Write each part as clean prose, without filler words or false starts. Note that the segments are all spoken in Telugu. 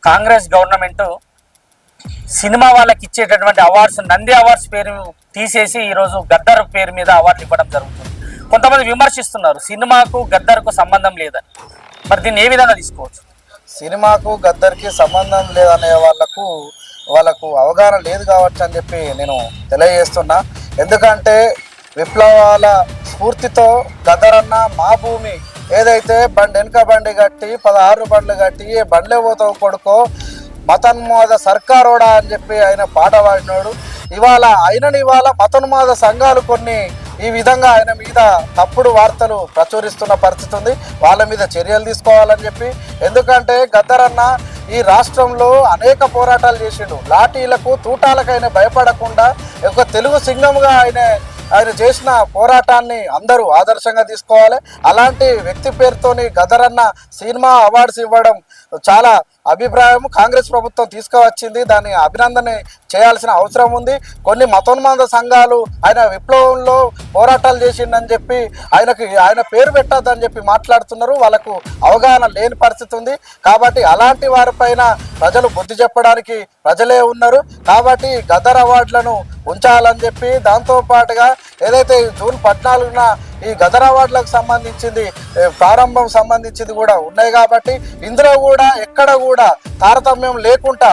కాంగ్రెస్ గవర్నమెంట్ సినిమా వాళ్ళకి ఇచ్చేటటువంటి అవార్డ్స్ నంది అవార్డ్స్ పేరు తీసేసి ఈరోజు గద్దర్ పేరు మీద అవార్డులు ఇవ్వడం జరుగుతుంది. కొంతమంది విమర్శిస్తున్నారు సినిమాకు గద్దర్కు సంబంధం లేదని. మరి దీన్ని ఏ విధంగా తీసుకోవచ్చు? సినిమాకు గద్దర్కి సంబంధం లేదనే వాళ్ళకు అవగాహన లేదు కావచ్చు అని చెప్పి నేను తెలియజేస్తున్నా. ఎందుకంటే విప్లవాల స్ఫూర్తితో గద్దర్ అన్న మా భూమి ఏదైతే వెనక బండి కట్టి 16 బండ్లు కట్టి ఏ బండ్లే పోతావు కొడుకో మతోన్మాద సర్కారోడా అని చెప్పి ఆయన పాట పాడినాడు. ఇవాళ మతోన్మాద సంఘాలు కొన్ని ఈ విధంగా ఆయన మీద తప్పుడు వార్తలు ప్రచురిస్తున్న పరిస్థితి ఉంది. వాళ్ళ మీద చర్యలు తీసుకోవాలని చెప్పి, ఎందుకంటే గద్దర్ అన్న ఈ రాష్ట్రంలో అనేక పోరాటాలు చేసిండు. లాఠీలకు తూటాలకు ఆయన భయపడకుండా ఒక తెలుగు సింగంగా ఆయన చేసిన పోరాటాన్ని అందరూ ఆదర్శంగా తీసుకోవాలి. అలాంటి వ్యక్తి పేరుతోని గద్దర్ అన్న సినిమా అవార్డ్స్ ఇవ్వడం చాలా అభిప్రాయం కాంగ్రెస్ ప్రభుత్వం తీసుకువచ్చింది. దాన్ని అభినందన చేయాల్సిన అవసరం ఉంది. కొన్ని మతోన్మాద సంఘాలు ఆయన విప్లవంలో పోరాటాలు చేసిండని చెప్పి ఆయన పేరు పెట్టద్దని చెప్పి మాట్లాడుతున్నారు. వాళ్ళకు అవగాహన లేని పరిస్థితి ఉంది. కాబట్టి అలాంటి వారిపైన ప్రజలు బుద్ధి చెప్పడానికి ప్రజలే ఉన్నారు. కాబట్టి గద్దర్ అవార్డులను ఉంచాలని చెప్పి, దాంతోపాటుగా ఏదైతే జూన్ 14న ఈ గద్దర్ అవార్డులకు ప్రారంభం సంబంధించింది కూడా ఉన్నాయి. కాబట్టి ఇందులో కూడా ఎక్కడ కూడా తారతమ్యం లేకుండా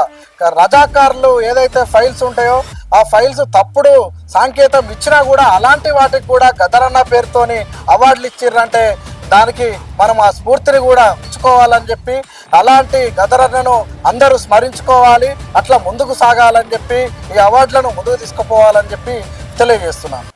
రజాకారులు ఏదైతే ఫైల్స్ ఉంటాయో ఆ ఫైల్స్ తప్పుడు సాంకేతం ఇచ్చినా కూడా అలాంటి వాటికి కూడా గద్దర్ అన్న పేరుతోని అవార్డులు ఇచ్చిర్రంటే దానికి మనం ఆ స్ఫూర్తిని కూడా ఉంచుకోవాలని చెప్పి, అలాంటి గద్దర్ అన్నను అందరూ స్మరించుకోవాలి, అట్లా ముందుకు సాగాలని చెప్పి ఈ అవార్డులను ముందుకు తీసుకుపోవాలని చెప్పి తెలియజేస్తున్నాను.